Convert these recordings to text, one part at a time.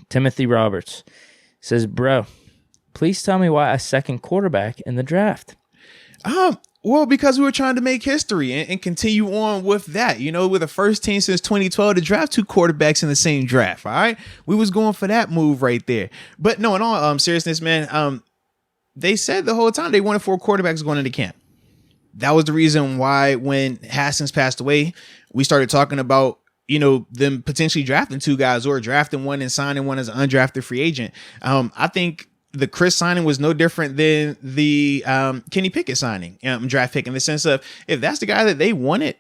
Timothy Roberts says, bro, please tell me why a second quarterback in the draft. Well, because we were trying to make history and continue on with that. You know, we're the first team since 2012 to draft 2 quarterbacks in the same draft. All right. We was going for that move right there. But no, in all seriousness, man, they said the whole time they wanted 4 quarterbacks going into camp. That was the reason why when Haskins passed away, we started talking about, you know, them potentially drafting 2 guys or drafting one and signing one as an undrafted free agent. I think the Chris signing was no different than the Kenny Pickett signing, draft pick, in the sense of if that's the guy that they wanted,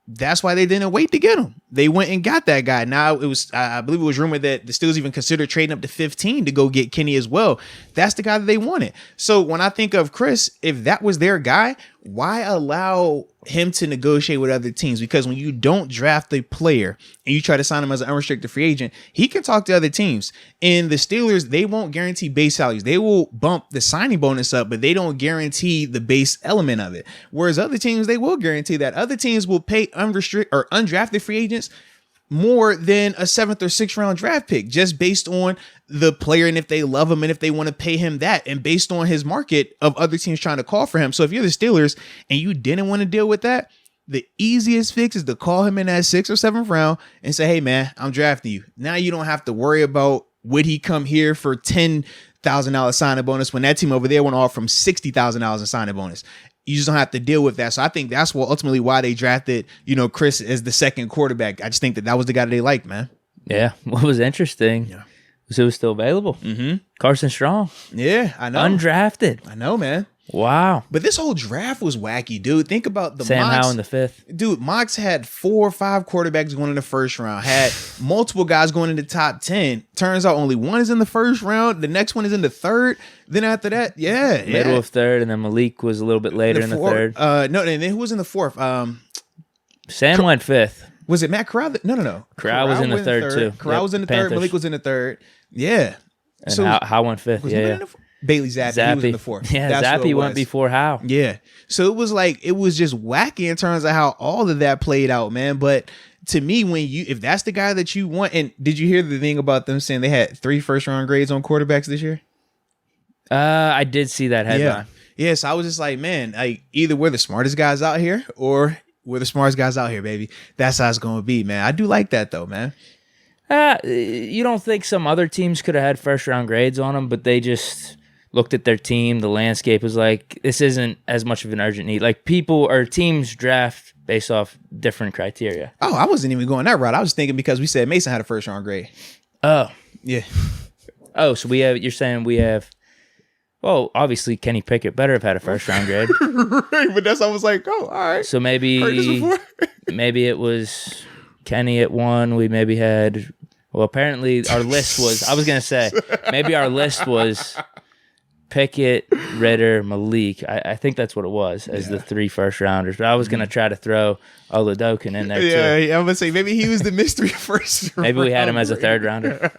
that's why they didn't wait to get him. They went and got that guy. Now it was, I believe it was rumored that the Steelers even considered trading up to 15 to go get Kenny as well. That's the guy that they wanted. So when I think of Chris, if that was their guy, why allow him to negotiate with other teams? Because when you don't draft a player and you try to sign him as an unrestricted free agent, he can talk to other teams. And the Steelers, they won't guarantee base salaries. They will bump the signing bonus up, but they don't guarantee the base element of it. Whereas other teams, they will guarantee that. Other teams will pay unrestricted or undrafted free agents more than a 7th or 6th round draft pick, just based on the player and if they love him and if they want to pay him that, and based on his market of other teams trying to call for him. So if you're the Steelers and you didn't want to deal with that, the easiest fix is to call him in that 6th or 7th round and say, hey man, I'm drafting you. Now you don't have to worry about would he come here for $10,000 signing bonus when that team over there went off from $60,000 in signing bonus. You just don't have to deal with that. So I think that's what ultimately why they drafted, you know, Chris as the second quarterback. I just think that was the guy that they liked, man. Yeah. What was interesting was it was still available. Carson Strong. Yeah, I know. Undrafted. I know, man. Wow. But this whole draft was wacky, dude. Think about the Sam mocks. Howell in the 5th. Dude, mocks had 4 or 5 quarterbacks going in the first round. Had multiple guys going in the top 10. Turns out only one is in the first round. The next one is in the 3rd. Then after that, middle of 3rd, and then Malik was a little bit later in the 3rd. No, and then who was in the 4th? Sam went 5th. Was it Matt Corral? No. Corral was in the 3rd too. Corral was in the 3rd. Malik was in the 3rd. Yeah. And so How went 5th. Yeah. Bailey Zappi. He was in the 4th. Yeah, that's Zappi went before Howe. Yeah. So it was just wacky in terms of how all of that played out, man. But to me, if that's the guy that you want, and did you hear the thing about them saying they had 3 first-round grades on quarterbacks this year? I did see that headline. Yeah. So I was just like, man, either we're the smartest guys out here or we're the smartest guys out here, baby. That's how it's going to be, man. I do like that, though, man. You don't think some other teams could have had first-round grades on them, but they just looked at their team, the landscape was like, this isn't as much of an urgent need. Like people or teams draft based off different criteria. Oh, I wasn't even going that route. I was thinking because we said Mason had a first round grade. Oh. Yeah. Oh, so you're saying we have, well, obviously Kenny Pickett better have had a first round grade. Right, but that's, I was like, oh, all right. So maybe it was Kenny at 1. We maybe had, well, apparently our list was, I was going to say, maybe our list was Pickett, Ritter, Malik. I think that's what it was as the 3 first rounders. But I was going to try to throw Oladokin in there too. Yeah, I'm going to say maybe he was the mystery first. Maybe we had him as a 3rd rounder.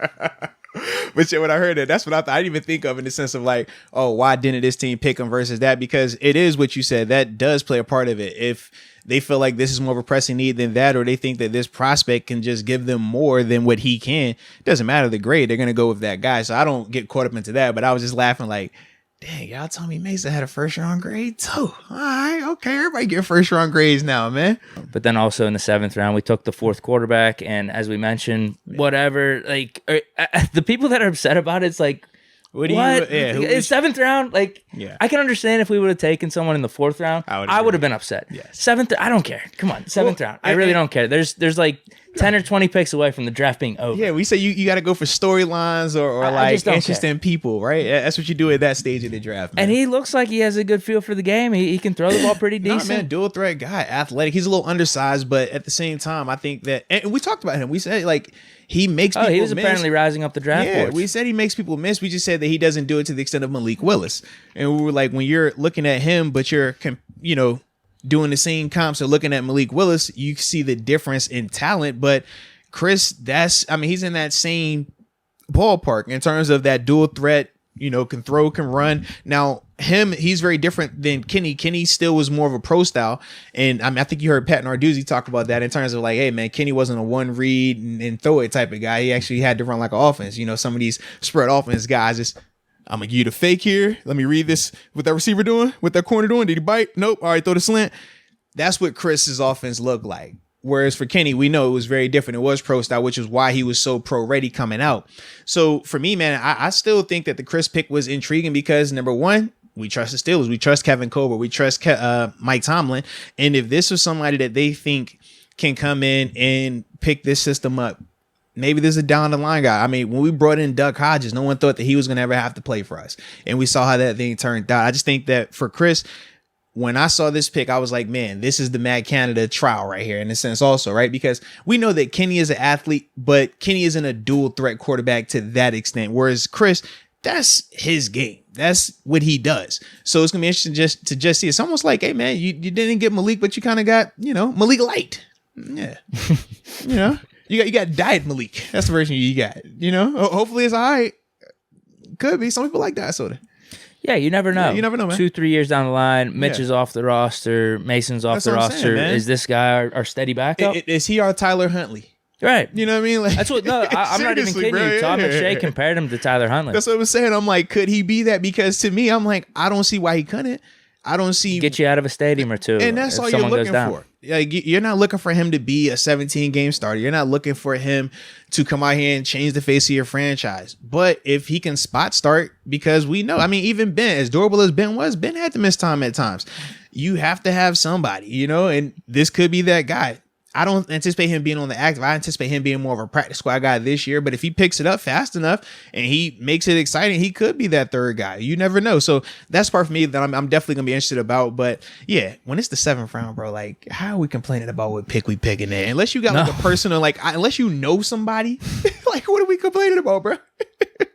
But yeah, when I heard it, that's what I thought. I didn't even think of in the sense of like, oh, why didn't this team pick him versus that? Because it is what you said. That does play a part of it. If they feel like this is more of a pressing need than that, or they think that this prospect can just give them more than what he can, it doesn't matter the grade. They're going to go with that guy. So I don't get caught up into that. But I was just laughing like, dang, y'all told me Mason had a first round grade too. All right, okay, everybody get first round grades now, man. But then also in the 7th round, we took the 4th quarterback, and as we mentioned, whatever, like the people that are upset about it's like, what? It's 7th round. Like, I can understand if we would have taken someone in the 4th round, I would have been upset. Yes. 7th, I don't care. Come on, 7th round. I really don't care. There's like 10 or 20 picks away from the draft being over. Yeah, we say you got to go for storylines or like interesting people, right? That's what you do at that stage of the draft, man. And he looks like he has a good feel for the game. He can throw the ball pretty decent. Nah, man, dual threat guy, athletic. He's a little undersized, but at the same time, I think that, and we talked about him. We said like he makes people miss. He was apparently rising up the draft boards. We said he makes people miss. We just said that he doesn't do it to the extent of Malik Willis. And we were like, when you're looking at him, but you're, doing the same comps or looking at Malik Willis, you see the difference in talent. But Chris, he's in that same ballpark in terms of that dual threat can throw, can run. Now, he's very different than Kenny. Kenny still was more of a pro style. And I think you heard Pat Narduzzi talk about that in terms of like, hey, man, Kenny wasn't a one read and throw it type of guy. He actually had to run like an offense. Some of these spread offense guys just, I'm going to give you the fake here. Let me read this. What that receiver doing? What that corner doing? Did he bite? Nope. All right, throw the slant. That's what Chris's offense looked like. Whereas for Kenny, we know it was very different. It was pro style, which is why he was so pro ready coming out. So for me, man, I still think that the Chris pick was intriguing because number one, we trust the Steelers. We trust Kevin Colbert. We trust Mike Tomlin. And if this was somebody that they think can come in and pick this system up, maybe there's a down the line guy. I mean, when we brought in Duck Hodges, no one thought that he was going to ever have to play for us. And we saw how that thing turned out. I just think that for Chris, when I saw this pick, I was like, man, this is the Mad Canada trial right here in a sense also, right? Because we know that Kenny is an athlete, but Kenny isn't a dual threat quarterback to that extent. Whereas Chris, that's his game. That's what he does. So it's going to be interesting to just see. It's almost like, hey, man, you didn't get Malik, but you kind of got, Malik Light. Yeah. You got Diet Malik. That's the version you got. Hopefully it's all right. Could be. Some people like diet soda. Yeah, you never know. Yeah, you never know, man. 2-3 years down the line, Mitch is off the roster, Mason's off the roster. Saying, is this guy our steady backup? Is he our Tyler Huntley? Right. You know what I mean? Like, that's what. No, I'm not even kidding you. Tom McShay compared him to Tyler Huntley. That's what I was saying. I'm like, could he be that? Because to me, I'm like, I don't see why he couldn't. I don't see get you out of a stadium or two, and that's all you're looking for. Like, you're not looking for him to be a 17 game starter. You're not looking for him to come out here and change the face of your franchise. But if he can spot start, because we know, I mean, even Ben, as durable as Ben was, Ben had to miss time at times. You have to have somebody, and this could be that guy. I don't anticipate him being on the active. I anticipate him being more of a practice squad guy this year. But if he picks it up fast enough and he makes it exciting, he could be that third guy. You never know. So that's part for me that I'm definitely going to be interested about. But yeah, when it's the 7th round, bro, like, how are we complaining about what pick we picking there? Unless you got like a personal, like, unless you know somebody, like, what are we complaining about, bro?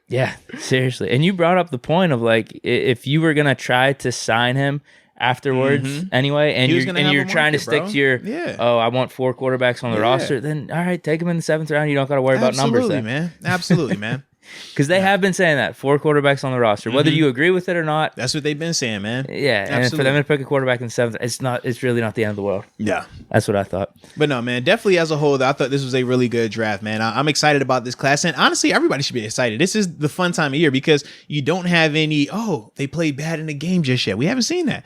Yeah, seriously. And you brought up the point of like, if you were going to try to sign him afterwards anyway, and you're trying to stick to your I want 4 quarterbacks on the roster, then all right, take them in the 7th round. You don't got to worry about numbers then. Absolutely, man. Because they have been saying that 4 quarterbacks on the roster, whether you agree with it or not. That's what they've been saying, man. Yeah, and for them to pick a quarterback in the 7th, it's really not the end of the world. Yeah, that's what I thought. But no, man, definitely as a whole, I thought this was a really good draft, man. I'm excited about this class, and honestly, everybody should be excited. This is the fun time of year because you don't have any. Oh, they played bad in the game just yet. We haven't seen that.